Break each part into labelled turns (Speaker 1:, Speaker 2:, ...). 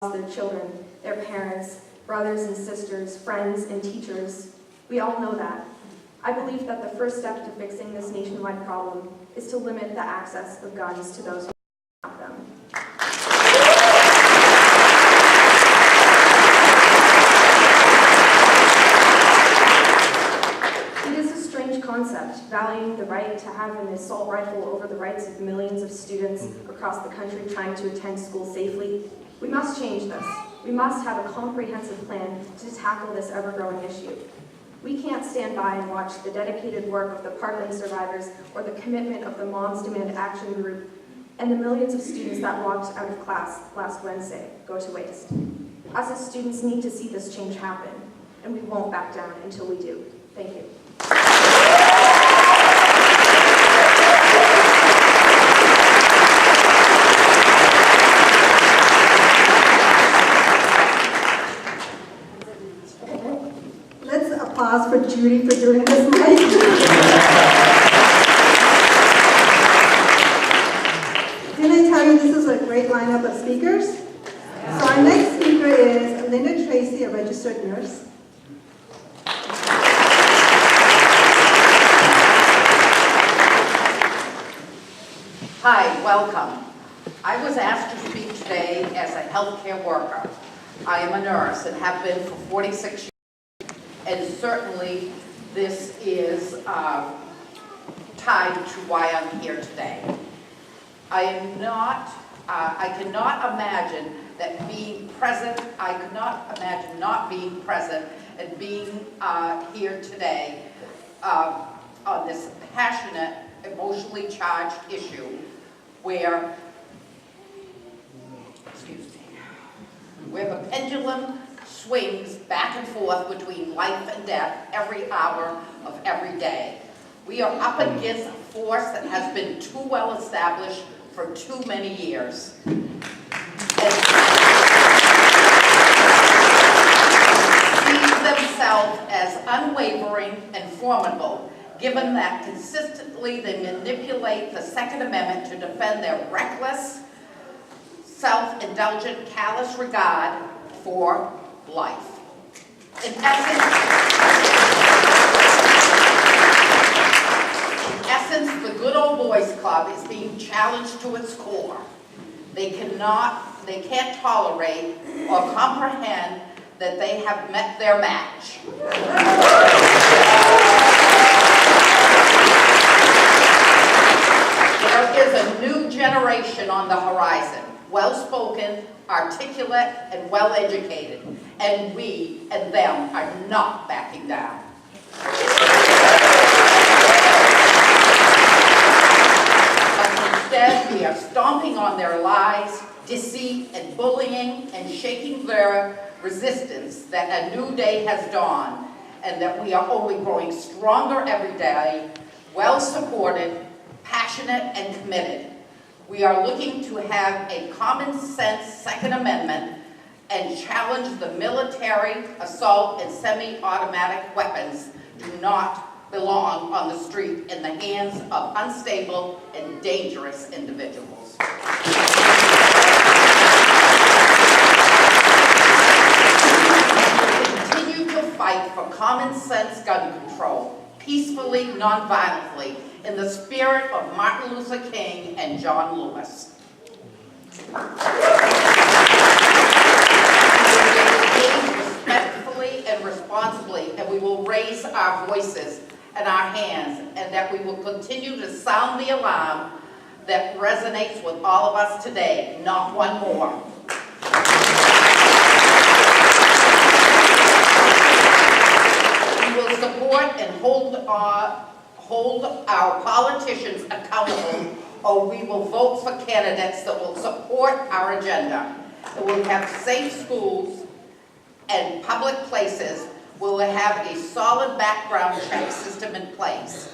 Speaker 1: their children, their parents, brothers and sisters, friends and teachers. We all know that. I believe that the first step to fixing this nationwide problem is to limit the access of guns to those who have them. It is a strange concept, valuing the right to have an assault rifle over the rights of millions of students across the country trying to attend school safely. We must change this. We must have a comprehensive plan to tackle this ever-growing issue. We can't stand by and watch the dedicated work of the Parkland survivors or the commitment of the Moms Demand Action Group and the millions of students that walked out of class last Wednesday go to waste. Us as students need to see this change happen, and we won't back down until we do. Thank you.
Speaker 2: Applause for Judy for doing this mic. Didn't I tell you this is a great lineup of speakers? So our next speaker is Linda Tracy, a registered nurse.
Speaker 3: Hi, welcome. I was asked to speak today as a healthcare worker. I am a nurse and have been for 46 years. And certainly this is tied to why I'm here today. I cannot imagine that being present, I could not imagine not being present and being here today on this passionate, emotionally charged issue where, where the pendulum swings back and forth between life and death every hour of every day. We are up against a force that has been too well established for too many years. Sees themselves as unwavering and formidable, given that consistently they manipulate the Second Amendment to defend their reckless, self-indulgent, callous regard for life. In essence, the Good Old Boys Club is being challenged to its core. They can't tolerate or comprehend that they have met their match. There is a new generation on the horizon, well-spoken, articulate, and well-educated, and we and them are not backing down. But instead, we are stomping on their lies, deceit, and bullying, and shaking their resistance that a new day has dawned, and that we are only growing stronger every day, well-supported, passionate, and committed. We are looking to have a common-sense Second Amendment and challenge the military, assault, and semi-automatic weapons do not belong on the street in the hands of unstable and dangerous individuals. We continue to fight for common-sense gun control, peacefully, non-violently, in the spirit of Martin Luther King and John Lewis. We will engage respectfully and responsibly, and we will raise our voices and our hands, and that we will continue to sound the alarm that resonates with all of us today, not one more. We will support and hold our politicians accountable, or we will vote for candidates that will support our agenda. And we'll have safe schools and public places. We'll have a solid background check system in place.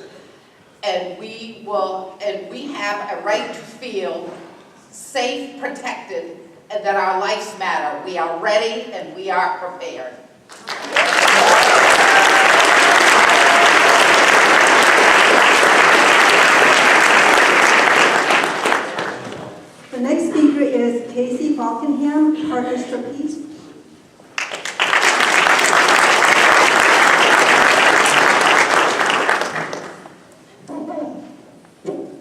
Speaker 3: And we have a right to feel safe, protected, and that our lives matter. We are ready and we are prepared.
Speaker 2: The next speaker is Casey Falkenham, Partners for Peace.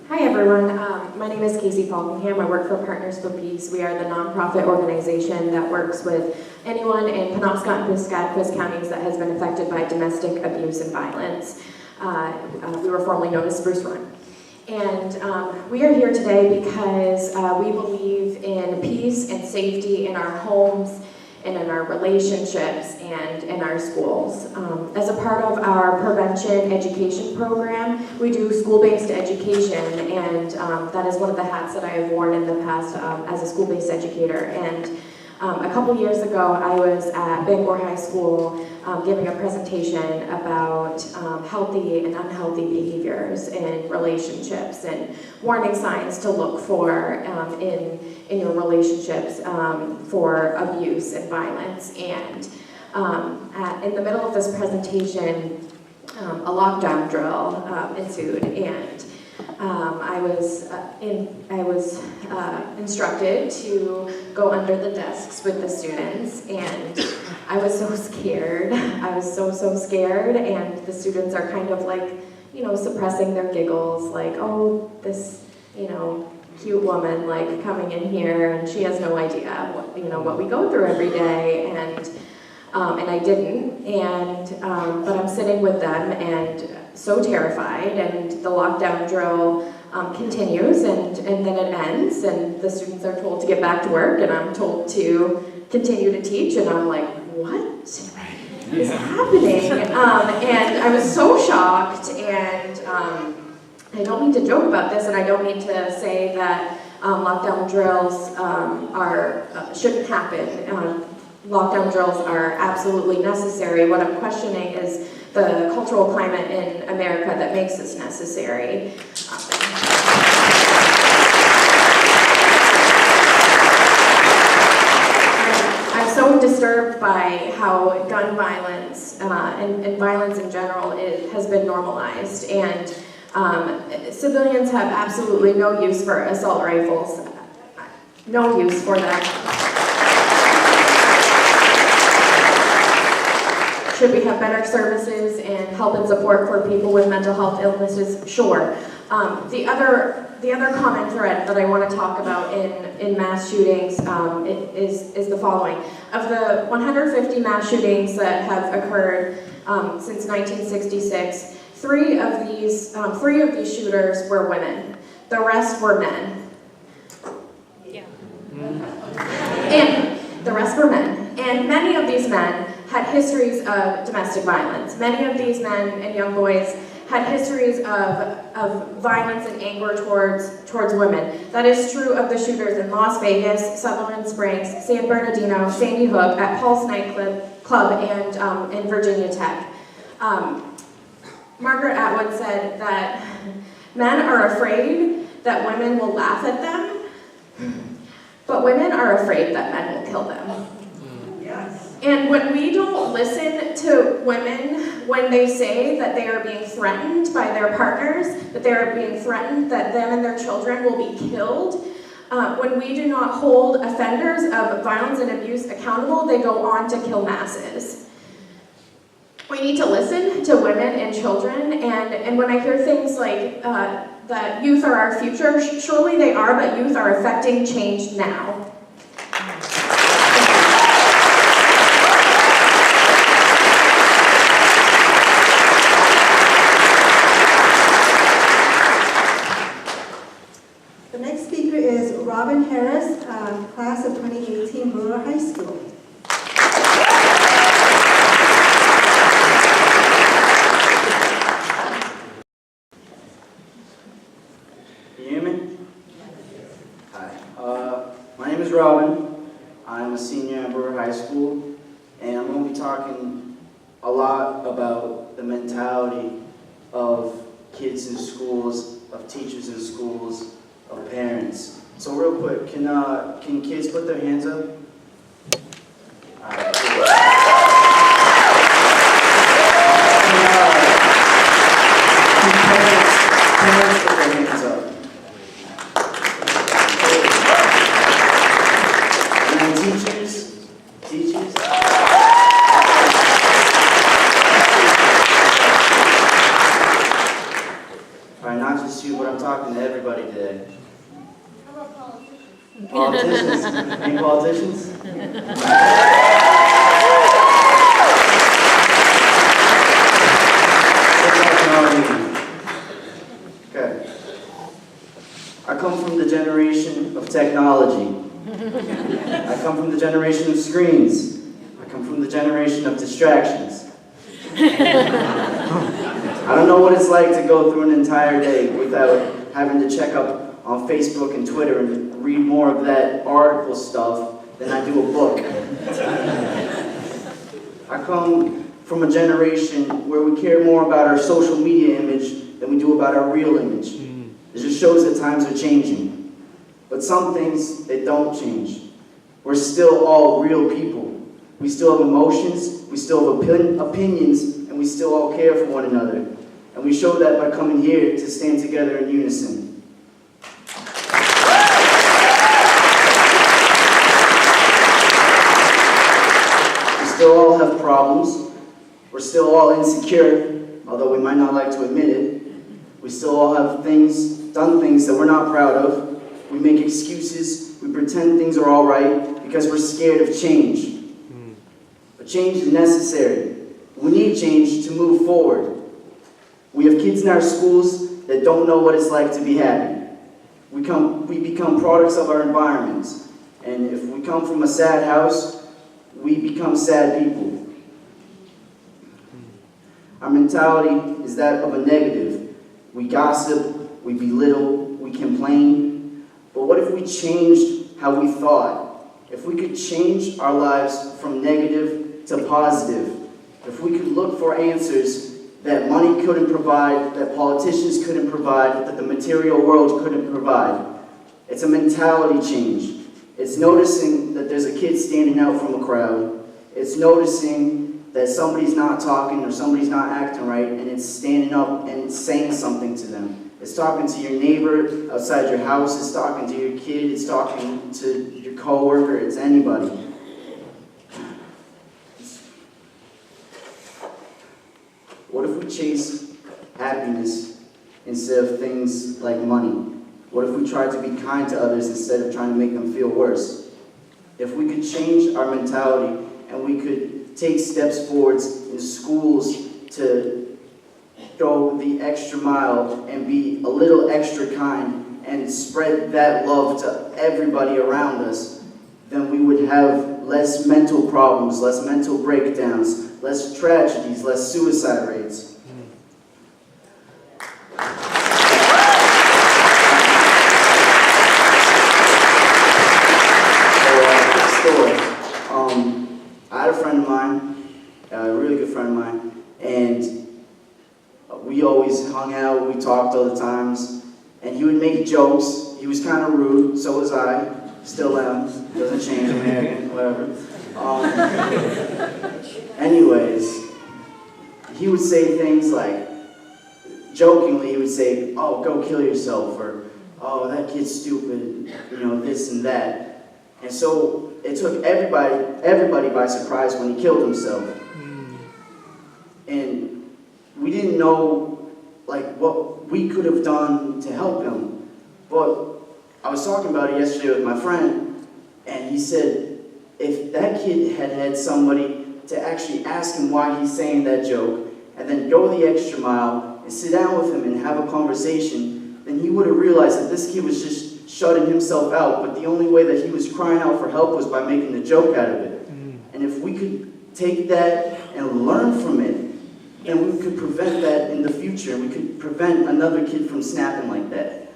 Speaker 4: Hi everyone, my name is Casey Falkingham. I work for Partners for Peace. We are the nonprofit organization that works with anyone in Penobscot and Piscataquis counties that has been affected by domestic abuse and violence. We were formerly known as Spruce Run. And we are here today because we believe in peace and safety in our homes and in our relationships and in our schools. As a part of our prevention education program, we do school-based education, and that is one of the hats that I have worn in the past as a school-based educator. And a couple years ago, I was at Bangor High School giving a presentation about healthy and unhealthy behaviors in relationships and warning signs to look for in your relationships for abuse and violence. And in the middle of this presentation, a lockdown drill ensued, and I was instructed to go under the desks with the students, and I was so scared. I was so scared, and the students are kind of like, suppressing their giggles, like, oh, this, cute woman, like, coming in here, and she has no idea what we go through every day, and I didn't, but I'm sitting with them and so terrified, and the lockdown drill continues, and then it ends, and the students are told to get back to work, and I'm told to continue to teach, and I'm like, what is happening? And I was so shocked, and I don't mean to joke about this, and I don't mean to say that lockdown drills shouldn't happen. Lockdown drills are absolutely necessary. What I'm questioning is the cultural climate in America that makes this necessary. I'm so disturbed by how gun violence and violence in general has been normalized, and civilians have absolutely no use for assault rifles. No use for them. Should we have better services and help and support for people with mental health illnesses? Sure. The other common thread that I want to talk about in mass shootings is the following. Of the 150 mass shootings that have occurred since 1966, three of these shooters were women. The rest were men. Yeah. And the rest were men. And many of these men had histories of domestic violence. Many of these men and young boys had histories of violence and anger towards women. That is true of the shooters in Las Vegas, Sutherland Springs, San Bernardino, Sandy Hook, at Paul's nightclub, and in Virginia Tech. Margaret Atwood said that men are afraid that women will laugh at them, but women are afraid that men will kill them. Yes. And when we don't listen to women when they say that they are being threatened by their partners, that they are being threatened that them and their children will be killed, when we do not hold offenders of violence and abuse accountable, they go on to kill masses. We need to listen to women and children, and when I hear things like that youth are our future, surely they are, but youth are affecting change now.
Speaker 2: The next speaker is Robin Harris, class of 2018, Brewer High School.
Speaker 5: Can you hear me? Hi. My name is Robin. I'm a senior at Brewer High School, and I'm going to be talking a lot about the mentality of kids in schools, of teachers in schools, of parents. So real quick, can kids put their hands up? All right, cool. Parents put their hands up. And then teachers, teachers. All right, not just you, but I'm talking to everybody today.
Speaker 2: How about politicians?
Speaker 5: Politicians? Any politicians? Okay. I come from the generation of technology. I come from the generation of screens. I come from the generation of distractions. I don't know what it's like to go through an entire day without having to check up on Facebook and Twitter and read more of that article stuff than I do a book. I come from a generation where we care more about our social media image than we do about our real image. It just shows that times are changing. But some things, they don't change. We're still all real people. We still have emotions, we still have opinions, and we still all care for one another. And we show that by coming here to stand together in unison. We still all have problems. We're still all insecure, although we might not like to admit it. We still all have done things that we're not proud of. We make excuses, we pretend things are all right because we're scared of change. But change is necessary. We need change to move forward. We have kids in our schools that don't know what it's like to be happy. We become products of our environments. And if we come from a sad house, we become sad people. Our mentality is that of a negative. We gossip, we belittle, we complain. But what if we changed how we thought? If we could change our lives from negative to positive? If we could look for answers that money couldn't provide, that politicians couldn't provide, that the material world couldn't provide? It's a mentality change. It's noticing that there's a kid standing out from a crowd. It's noticing that somebody's not talking or somebody's not acting right, and it's standing up and saying something to them. It's talking to your neighbor outside your house. It's talking to your kid. It's talking to your coworker. It's anybody. What if we chase happiness instead of things like money? What if we tried to be kind to others instead of trying to make them feel worse? If we could change our mentality and we could take steps forwards in schools to go the extra mile and be a little extra kind and spread that love to everybody around us, then we would have less mental problems, less mental breakdowns, less tragedies, less suicide rates. I had a friend of mine, a really good friend of mine, and we always hung out, we talked all the times, and he would make jokes. He was kind of rude, so was I, still am, doesn't change, American, whatever. Anyways, he would say things like, jokingly, he would say, "Oh, go kill yourself," or, "Oh, that kid's stupid," this and that. And so it took everybody by surprise when he killed himself. And we didn't know, what we could have done to help him. But I was talking about it yesterday with my friend, and he said, if that kid had had somebody to actually ask him why he's saying that joke, and then go the extra mile and sit down with him and have a conversation, then he would have realized that this kid was just shutting himself out, but the only way that he was crying out for help was by making a joke out of it. And if we could take that and learn from it, then we could prevent that in the future. We could prevent another kid from snapping like that.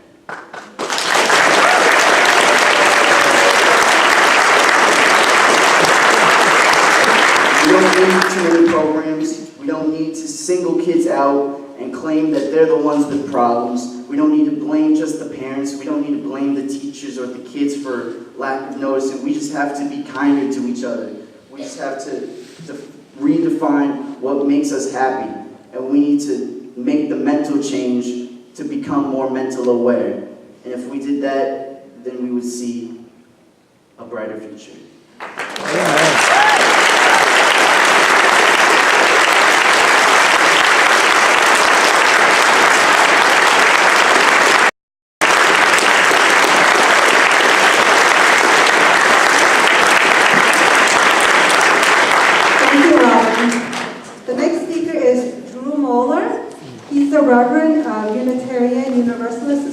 Speaker 5: We don't need too many programs. We don't need to single kids out and claim that they're the ones with problems. We don't need to blame just the parents. We don't need to blame the teachers or the kids for lack of noticing. We just have to be kinder to each other. We just have to redefine what makes us happy. And we need to make the mental change to become more mental aware. And if we did that, then we would see a brighter future.
Speaker 6: Amen.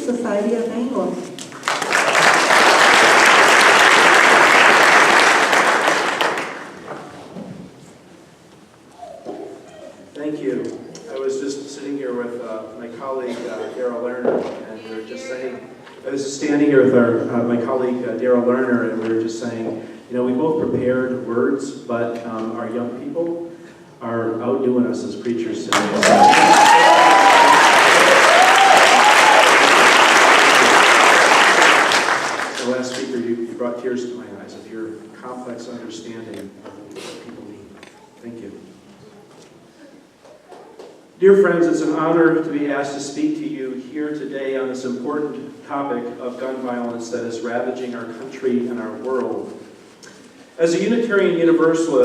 Speaker 2: Society of Bangor.
Speaker 6: Thank you. I was just sitting here with my colleague, Daryl Lerner, and we were just saying, I was just standing here with my colleague, Daryl Lerner, and we were just saying, you know, we both prepared words, but our young people are outdoing us as preachers today. The last speaker, you brought tears to my eyes of your complex understanding of what people need. Thank you. Dear friends, it's an honor to be asked to speak to you here today on this important topic of gun violence that is ravaging our country and our world. As a Unitarian Universalist,